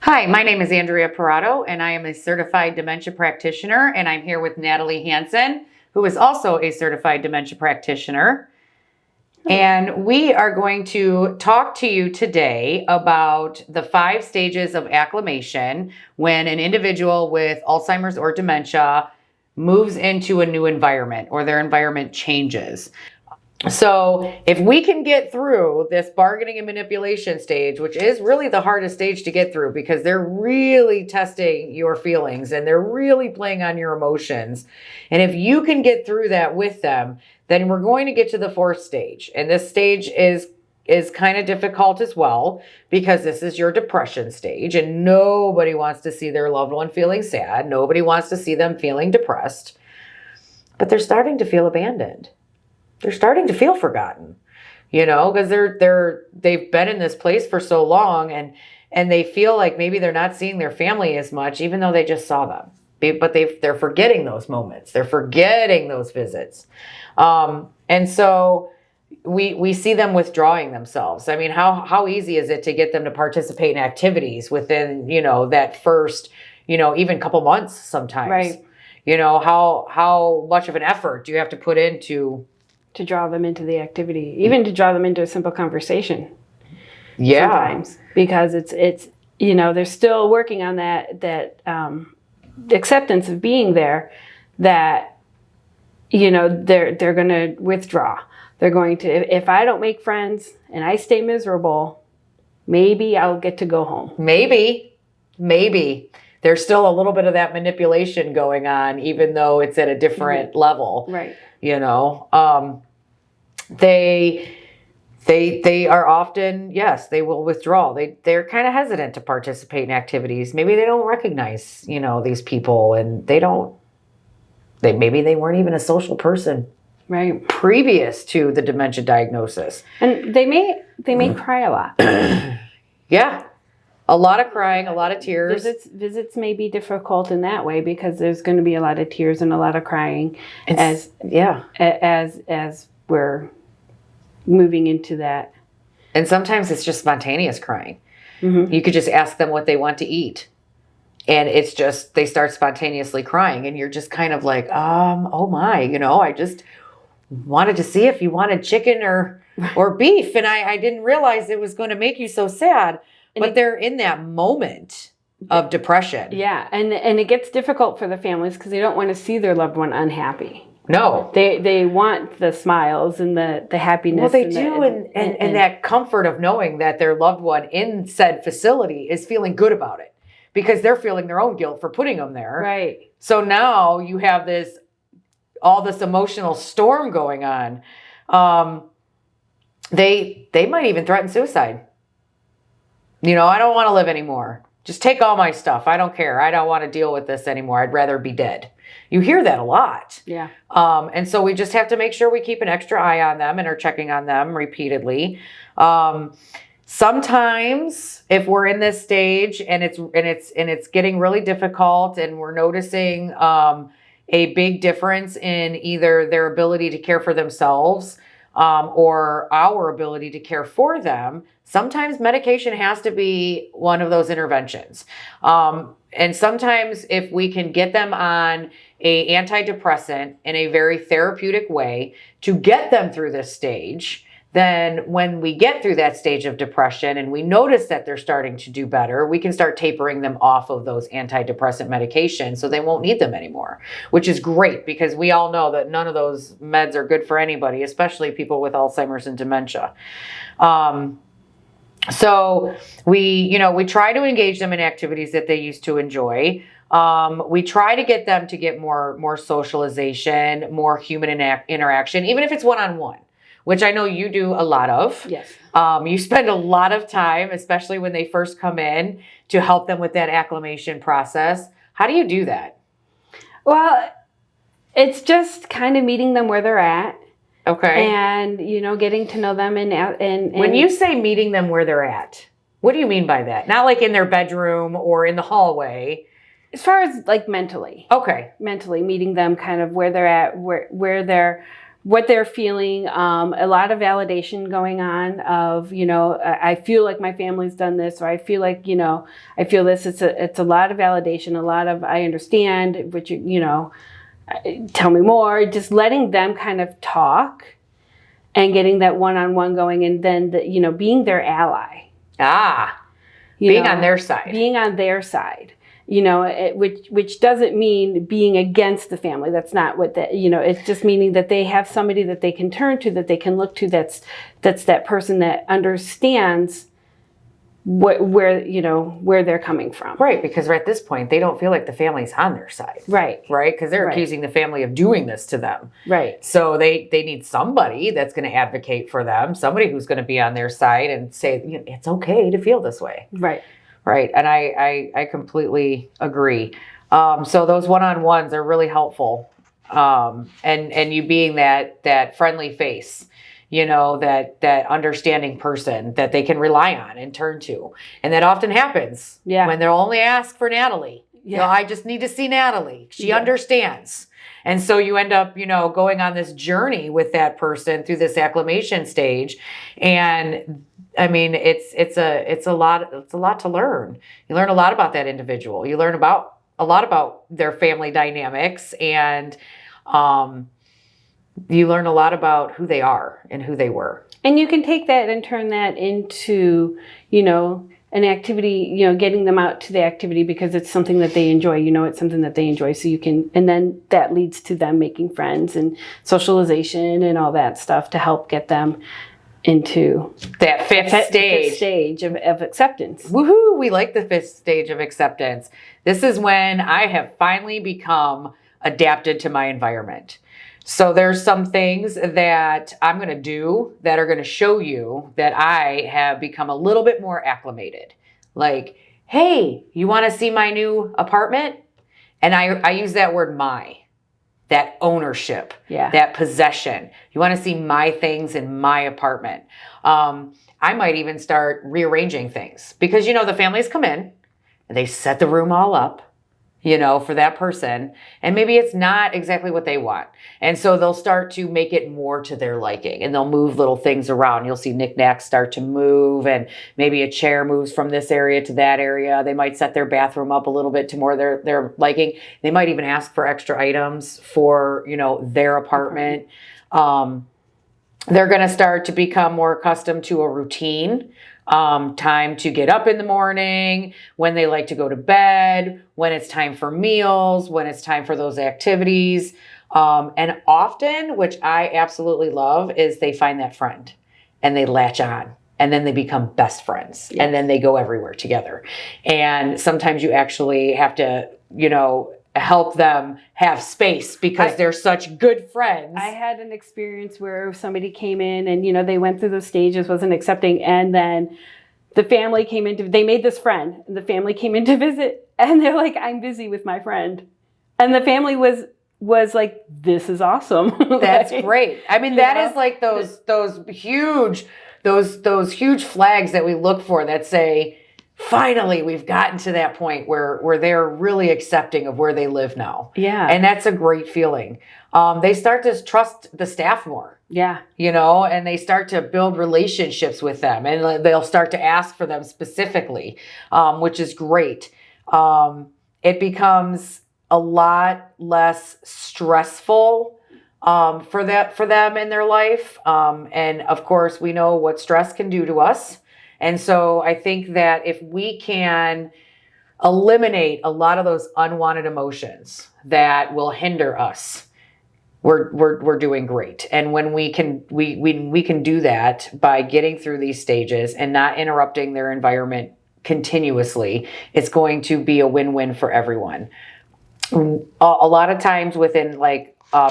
Hi, my name is Andrea Paratto, and I am a certified dementia practitioner, and I'm here with Natalie Hanson, who is also a certified dementia practitioner. And we are going to talk to you today about the 5 stages of acclimation when an individual with Alzheimer's or dementia moves into a new environment or their environment changes. So if we can get through this bargaining and manipulation stage, which is really the hardest stage to get through because they're really testing your feelings and they're really playing on your emotions. And if you can get through that with them, then we're going to get to the 4th stage. And this stage is kind of difficult as well because this is your depression stage and nobody wants to see their loved one feeling sad. Nobody wants to see them feeling depressed, but they're starting to feel abandoned. They're starting to feel forgotten, because they've been in this place for so long and they feel like maybe they're not seeing their family as much, even though they just saw them. But they're forgetting those moments. They're forgetting those visits. And so we see them withdrawing themselves. I mean, how easy is it to get them to participate in activities within, that first, even couple months sometimes, right? How much of an effort do you have to put into to draw them into the activity, even to draw them into a simple conversation. Yeah. Sometimes, because it's they're still working on that acceptance of being there, that they're going to withdraw. They're going to, if I don't make friends and I stay miserable, maybe I'll get to go home. Maybe. There's still a little bit of that manipulation going on, even though it's at a different level. Right. They are often, yes, they will withdraw. They're kind of hesitant to participate in activities. Maybe they don't recognize, these people, and maybe they weren't even a social person. Right. Previous to the dementia diagnosis. And they may cry a lot. Yeah. A lot of crying, a lot of tears. Visits may be difficult in that way because there's going to be a lot of tears and a lot of crying as we're moving into that. And sometimes it's just spontaneous crying. Mm-hmm. You could just ask them what they want to eat. And it's just, they start spontaneously crying and you're just kind of like, oh my, I just wanted to see if you wanted chicken or beef. And I didn't realize it was going to make you so sad. But they're in that moment of depression. Yeah, and it gets difficult for the families because they don't want to see their loved one unhappy. No. They want the smiles and the happiness. Well, they do, and that comfort of knowing that their loved one in said facility is feeling good about it because they're feeling their own guilt for putting them there. Right. So now you have all this emotional storm going on. They might even threaten suicide. I don't want to live anymore. Just take all my stuff. I don't care. I don't want to deal with this anymore. I'd rather be dead. You hear that a lot. Yeah. And so we just have to make sure we keep an extra eye on them and are checking on them repeatedly. Sometimes if we're in this stage and it's getting really difficult and we're noticing a big difference in either their ability to care for themselves or our ability to care for them, sometimes medication has to be one of those interventions. And sometimes if we can get them on a antidepressant in a very therapeutic way to get them through this stage, then when we get through that stage of depression and we notice that they're starting to do better, we can start tapering them off of those antidepressant medications so they won't need them anymore, which is great because we all know that none of those meds are good for anybody, especially people with Alzheimer's and dementia. So we try to engage them in activities that they used to enjoy. We try to get them to get more socialization, more human interaction, even if it's one-on-one, which I know you do a lot of. Yes. You spend a lot of time, especially when they first come in, to help them with that acclimation process. How do you do that? Well, it's just kind of meeting them where they're at. Okay. And, getting to know them and when you say meeting them where they're at, what do you mean by that? Not like in their bedroom or in the hallway. As far as like mentally. Okay. Mentally meeting them kind of where they're at, where they're what they're feeling, a lot of validation going on of, I feel like my family's done this, or I feel like, I feel this. It's a lot of validation, a lot of, I understand, but tell me more, just letting them kind of talk and getting that one-on-one going, and then, being their ally. Being on their side. Being on their side. Which doesn't mean being against the family. That's not what that, it's just meaning that they have somebody that they can turn to, that they can look to, that's that person that understands where they're coming from. Right, because at this point, they don't feel like the family's on their side. Right. Right, because they're accusing the family of doing this to them. Right. So they need somebody that's going to advocate for them, somebody who's going to be on their side and say, it's okay to feel this way. Right. Right, and I completely agree. So those one-on-ones are really helpful, and you being that friendly face, that understanding person that they can rely on and turn to, and that often happens when they'll only ask for Natalie. Yeah. I just need to see Natalie. She understands. And so you end up, going on this journey with that person through this acclimation stage, and I mean, it's a lot to learn. You learn a lot about that individual. You learn a lot about their family dynamics, and you learn a lot about who they are and who they were. And you can take that and turn that into, an activity, getting them out to the activity because it's something that they enjoy, it's something that they enjoy. So you can, and then that leads to them making friends and socialization and all that stuff to help get them into that fifth stage of acceptance. Woohoo! We like the fifth stage of acceptance. This is when I have finally become adapted to my environment. So there's some things that I'm going to do that are going to show you that I have become a little bit more acclimated. Like, hey, you want to see my new apartment? And I use that word my. That ownership, that possession. You want to see my things in my apartment. I might even start rearranging things because, the families come in and they set the room all up, for that person. And maybe it's not exactly what they want. And so they'll start to make it more to their liking, and they'll move little things around. You'll see knickknacks start to move, and maybe a chair moves from this area to that area. They might set their bathroom up a little bit to more their liking. They might even ask for extra items for, their apartment. They're going to start to become more accustomed to a routine. Time to get up in the morning, when they like to go to bed, when it's time for meals, when it's time for those activities. And often, which I absolutely love, is they find that friend and they latch on, and then they become best friends, and then they go everywhere together. And sometimes you actually have to, help them have space because they're such good friends. I had an experience where somebody came in and, they went through those stages, wasn't accepting. And then the family came they made this friend, and the family came in to visit, and they're like, I'm busy with my friend. And the family was like, this is awesome. That's great. I mean, that is like those huge flags that we look for that say, finally, we've gotten to that point where they're really accepting of where they live now. Yeah. And that's a great feeling. They start to trust the staff more. Yeah. And they start to build relationships with them, and they'll start to ask for them specifically, which is great. It becomes a lot less stressful for them in their life. And of course, we know what stress can do to us. And so I think that if we can eliminate a lot of those unwanted emotions that will hinder us, we're doing great. And when we can do that by getting through these stages and not interrupting their environment continuously, it's going to be a win-win for everyone. A lot of times within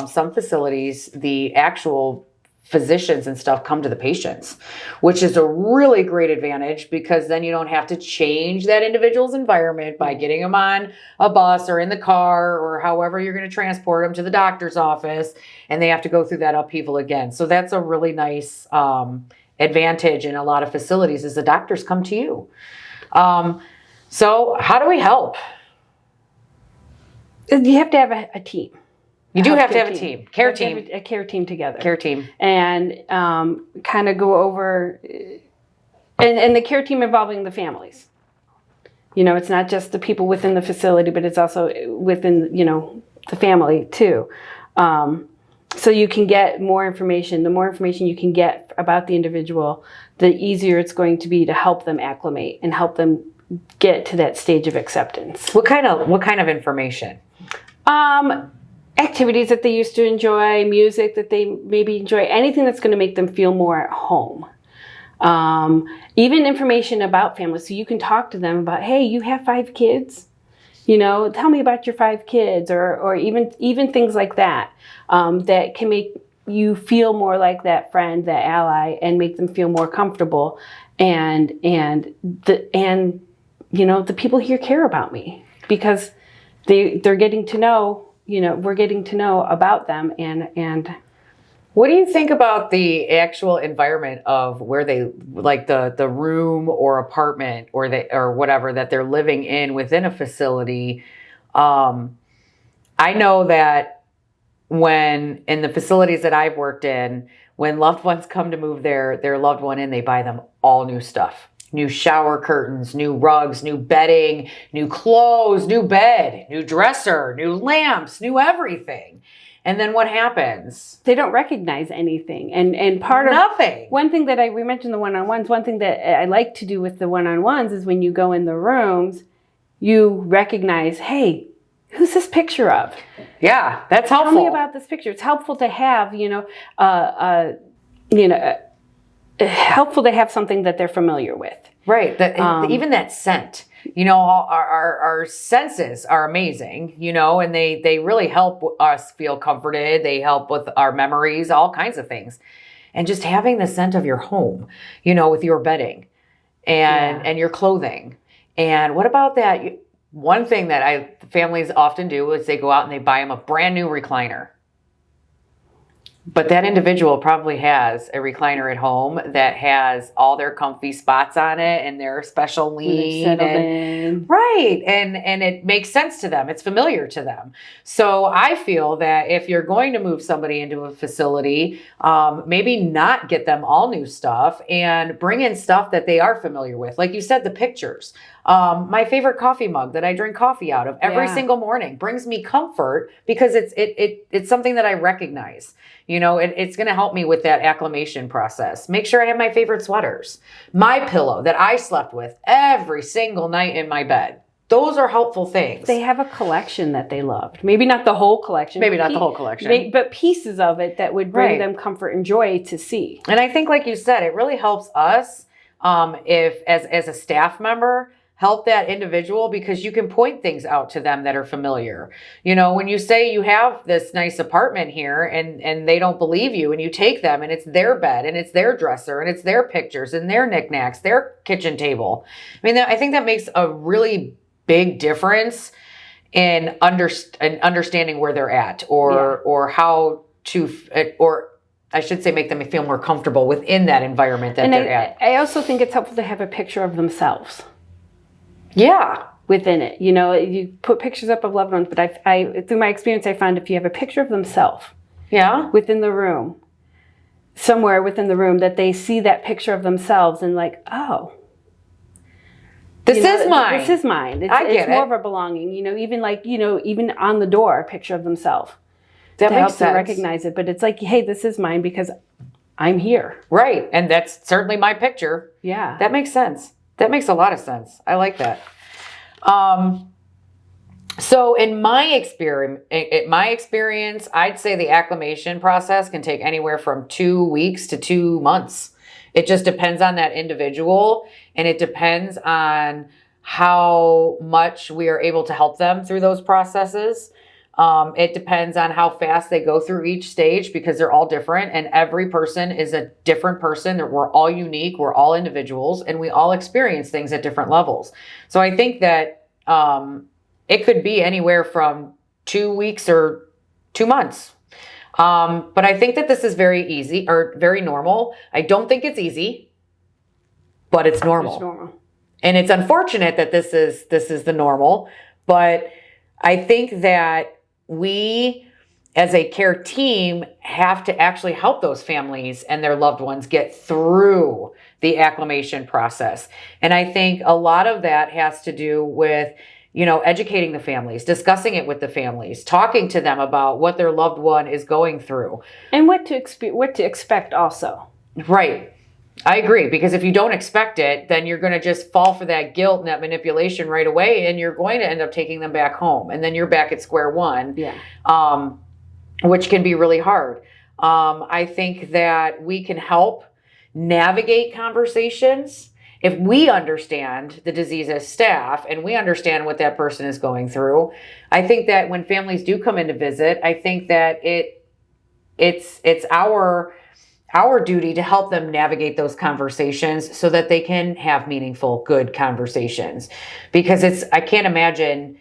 some facilities, the actual physicians and stuff come to the patients, which is a really great advantage because then you don't have to change that individual's environment by getting them on a bus or in the car or however you're going to transport them to the doctor's office, and they have to go through that upheaval again. So that's a really nice advantage in a lot of facilities is the doctors come to you. So how do we help? You have to have a team. You do have to have a team. Care Have to have team. a care team together. Care team. And kind of go over, and the care team involving the families. You know, it's not just the people within the facility, but it's also within, you know, the family too. So you can get more information. The more information you can get about the individual, the easier it's going to be to help them acclimate and help them get to that stage of acceptance. What kind of information? Activities that they used to enjoy, music that they maybe enjoy, anything that's going to make them feel more at home. Even information about families. So you can talk to them about, hey, you have 5 kids? You know, tell me about your 5 kids, or even things like that, that can make you feel more like that friend, that ally, and make them feel more comfortable. And you know, the people here care about me because they're getting to know, you know, we're getting to know about them. And what do you think about the actual environment of where they, like the room or apartment or whatever that they're living in within a facility? I know that when in the facilities that I've worked in, when loved ones come to move their loved one in, they buy them all new stuff. New shower curtains, new rugs, new bedding, new clothes, new bed, new dresser, new lamps, new everything. And then what happens? they don't recognize anything. And part of Nothing. one thing that we mentioned the one-on-ones, one thing that I like to do with the one-on-ones is when you go in the rooms, you recognize, hey, who's this picture of? Yeah, that's helpful. Tell me about this picture. It's helpful to have, helpful to have something that they're familiar with. Right. Even that scent, you know, our senses are amazing, you know, and they really help us feel comforted. They help with our memories, all kinds of things. And just having the scent of your home, you know, with your bedding and your clothing. And what about that? One thing that families often do is they go out and they buy them a brand new recliner. But that individual probably has a recliner at home that has all their comfy spots on it and their special lean. Right. And it makes sense to them. It's familiar to them. So I feel that if you're going to move somebody into a facility, maybe not get them all new stuff and bring in stuff that they are familiar with. Like you said, the pictures. My favorite coffee mug that I drink coffee out of every single morning brings me comfort because it's something that I recognize. You know, it's going to help me with that acclimation process. Make sure I have my favorite sweaters. My pillow that I slept with every single night in my bed. Those are helpful things. They have a collection that they loved. Maybe not the whole collection. Maybe not the whole collection. But pieces of it that would bring them comfort and joy to see. And I think, like you said, it really helps us if as a staff member, help that individual because you can point things out to them that are familiar. You know, when you say you have this nice apartment here and they don't believe you and you take them and it's their bed and it's their dresser and it's their pictures and their knickknacks, their kitchen table. I mean, I think that makes a really big difference in understanding where they're at or how to, or I should say make them feel more comfortable within that environment that they're at. I also think it's helpful to have a picture of themselves. Yeah. Within it, you know, you put pictures up of loved ones, but I through my experience, I found if you have a picture of themselves, within the room, somewhere within the room, that they see that picture of themselves and like, oh, this is mine. This is mine. It's more of a belonging, you know, even on the door, a picture of themselves. That to makes help sense. them recognize it, but it's like, hey, this is mine because I'm here. Right, and that's certainly my picture. Yeah, that makes sense. That makes a lot of sense. I like that. So in my experience, I'd say the acclimation process can take anywhere from 2 weeks to 2 months. It just depends on that individual, and it depends on how much we are able to help them through those processes. It depends on how fast they go through each stage because they're all different and every person is a different person. We're all unique. We're all individuals and we all experience things at different levels. So I think that it could be anywhere from 2 weeks or 2 months. But I think that this is very easy or very normal. I don't think it's easy, but it's normal. It's normal. And it's unfortunate that this is the normal, but I think that we as a care team, have to actually help those families and their loved ones get through the acclimation process. And I think a lot of that has to do with, educating the families, discussing it with the families, talking to them about what their loved one is going through. And what to expect also. Right. I agree, because if you don't expect it, then you're going to just fall for that guilt and that manipulation right away, and you're going to end up taking them back home, and then you're back at square one, which can be really hard. I think that we can help navigate conversations if we understand the disease as staff and we understand what that person is going through. I think that when families do come in to visit, I think that it's our duty to help them navigate those conversations so that they can have meaningful, good conversations. Because I can't imagine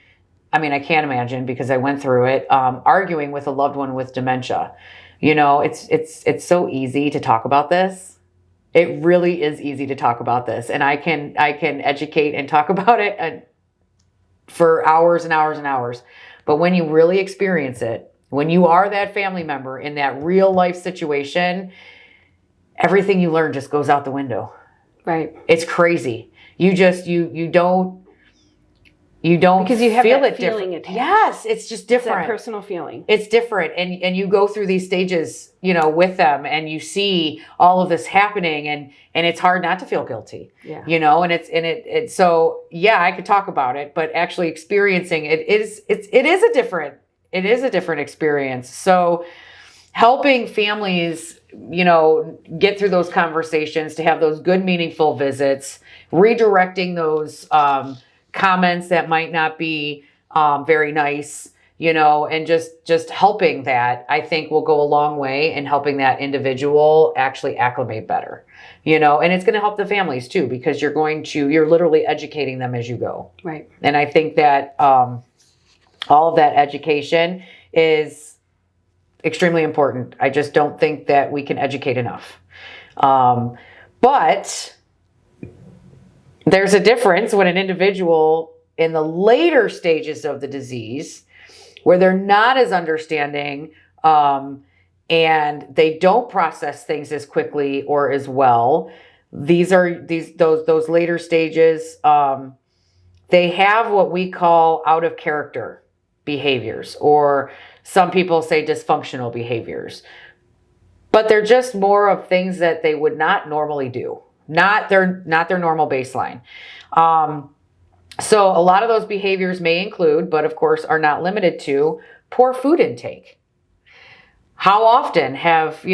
because I went through it, arguing with a loved one with dementia. It's so easy to talk about this. It really is easy to talk about this. And I can educate and talk about it for hours and hours and hours. But when you really experience it, when you are that family member in that real life situation, everything you learn just goes out the window. Right. It's crazy. You don't because you have feel that it feeling different. attached. Yes, it's just different. It's that personal feeling. It's different. And you go through these stages, with them, and you see all of this happening, and it's hard not to feel guilty. Yeah. So yeah, I could talk about it, but actually experiencing it is a different experience. So helping families, get through those conversations, to have those good, meaningful visits, redirecting those comments that might not be very nice, and just helping that, I think, will go a long way in helping that individual actually acclimate better, and it's going to help the families too, because you're literally educating them as you go. Right. And I think that all of that education is extremely important. I just don't think that we can educate enough. But there's a difference when an individual in the later stages of the disease, where they're not as understanding, and they don't process things as quickly or as well. Those later stages, they have what we call out of character behaviors, or some people say dysfunctional behaviors, but they're just more of things that they would not normally do. Not their normal baseline. So a lot of those behaviors may include, but of course are not limited to, poor food intake. How often have,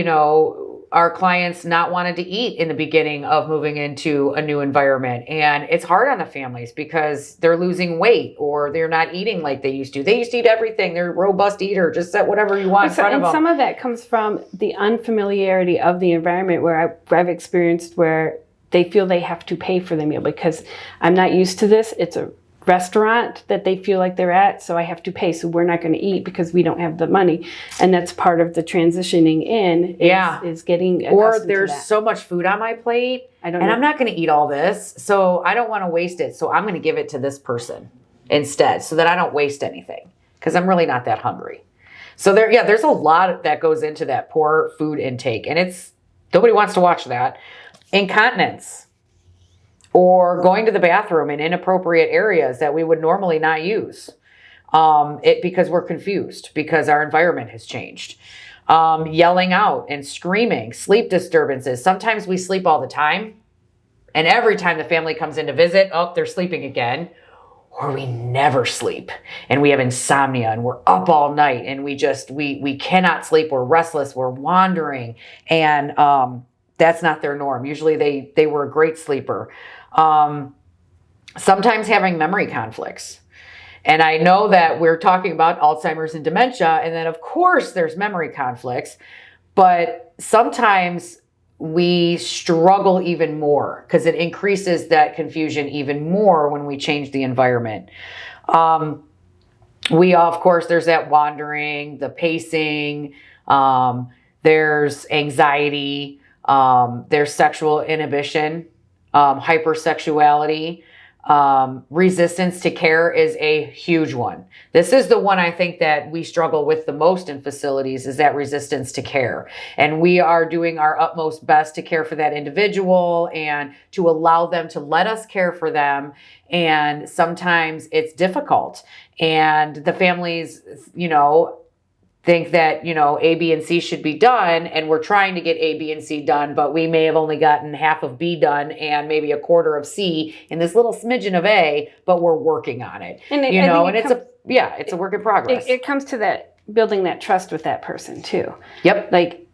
our clients not wanted to eat in the beginning of moving into a new environment? And it's hard on the families because they're losing weight, or they're not eating like they used to. They used to eat everything. They're a robust eater. Just set whatever you want in front of them. And some of that comes from the unfamiliarity of the environment, where I've experienced where they feel they have to pay for the meal because I'm not used to this. It's a restaurant that they feel like they're at, so I have to pay. So we're not going to eat because we don't have the money. And that's part of the transitioning in is getting accustomed or there's to that. So much food on my plate, and I'm not going to eat all this, so I don't want to waste it. So I'm going to give it to this person instead, so that I don't waste anything, because I'm really not that hungry. So there's a lot that goes into that poor food intake, and nobody wants to watch that. Incontinence, or going to the bathroom in inappropriate areas that we would normally not use, because we're confused, because our environment has changed. Yelling out and screaming, sleep disturbances. Sometimes we sleep all the time, and every time the family comes in to visit, they're sleeping again. Or we never sleep, and we have insomnia, and we're up all night, and we cannot sleep. We're restless, we're wandering, and that's not their norm. Usually they were a great sleeper. Sometimes having memory conflicts. And I know that we're talking about Alzheimer's and dementia, and then of course there's memory conflicts, but sometimes we struggle even more because it increases that confusion even more when we change the environment. Of course, there's that wandering, the pacing, there's anxiety, there's sexual inhibition, hypersexuality, Resistance to care is a huge one. This is the one I think that we struggle with the most in facilities, is that resistance to care. And we are doing our utmost best to care for that individual and to allow them to let us care for them. And sometimes it's difficult. And the families, think that, A, B, and C should be done, and we're trying to get A, B, and C done, but we may have only gotten half of B done and maybe a quarter of C and this little smidgen of A, but we're working on it. And it's a work in progress. It comes to that, building that trust with that person too. Yep. Like,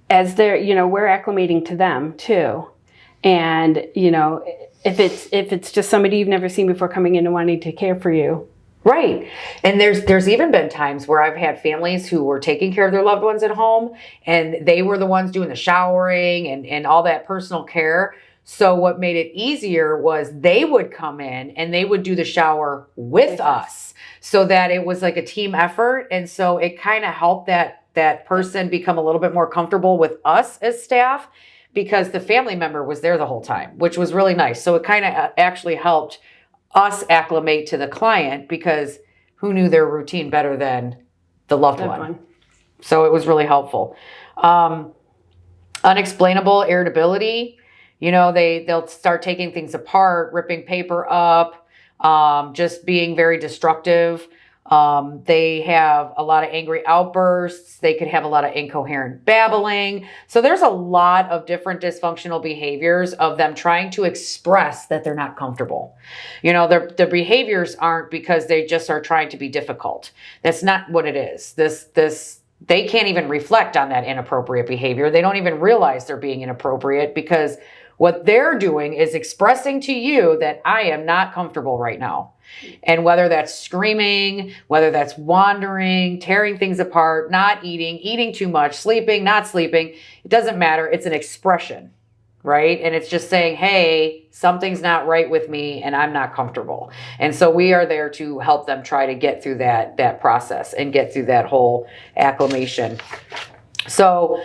as they're, we're acclimating to them too. And, if it's just somebody you've never seen before coming in and wanting to care for you. Right. And there's even been times where I've had families who were taking care of their loved ones at home, and they were the ones doing the showering and all that personal care. So what made it easier was they would come in and they would do the shower with us, so that it was like a team effort. And so it kind of helped that person become a little bit more comfortable with us as staff, because the family member was there the whole time, which was really nice. So it kind of actually helped us acclimate to the client, because who knew their routine better than the loved one? So it was really helpful. Unexplainable irritability, they'll start taking things apart, ripping paper up, just being very destructive. They have a lot of angry outbursts. They could have a lot of incoherent babbling. So there's a lot of different dysfunctional behaviors of them trying to express that they're not comfortable. Their behaviors aren't because they just are trying to be difficult. That's not what it is. They can't even reflect on that inappropriate behavior. They don't even realize they're being inappropriate, because what they're doing is expressing to you that I am not comfortable right now. And whether that's screaming, whether that's wandering, tearing things apart, not eating too much, sleeping, not sleeping, it doesn't matter. It's an expression, right? And it's just saying, hey, something's not right with me and I'm not comfortable. And so we are there to help them try to get through that process and get through that whole acclimation. So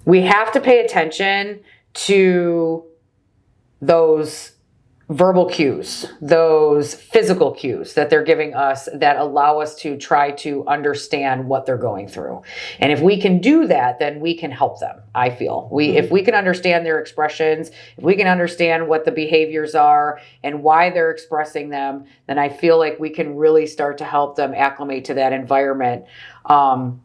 we have to pay attention to those verbal cues, those physical cues that they're giving us that allow us to try to understand what they're going through. And if we can do that, then we can help them, I feel. If we can understand their expressions, if we can understand what the behaviors are and why they're expressing them, then I feel like we can really start to help them acclimate to that environment. And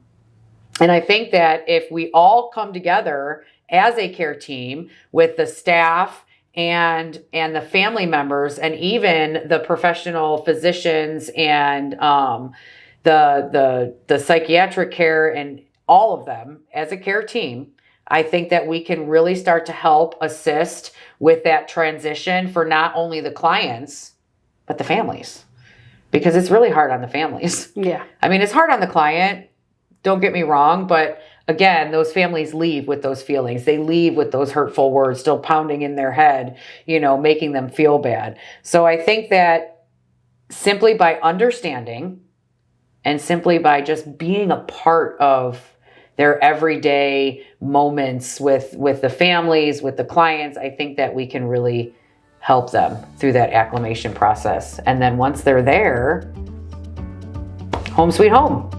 I think that if we all come together as a care team with the staff and the family members, and even the professional physicians and the psychiatric care, and all of them as a care team, I think that we can really start to help assist with that transition for not only the clients, but the families, because it's really hard on the families. Yeah. I mean, it's hard on the client, don't get me wrong, but again, those families leave with those feelings. They leave with those hurtful words still pounding in their head, making them feel bad. So I think that simply by understanding and simply by just being a part of their everyday moments with the families, with the clients, I think that we can really help them through that acclimation process. And then once they're there, home sweet home.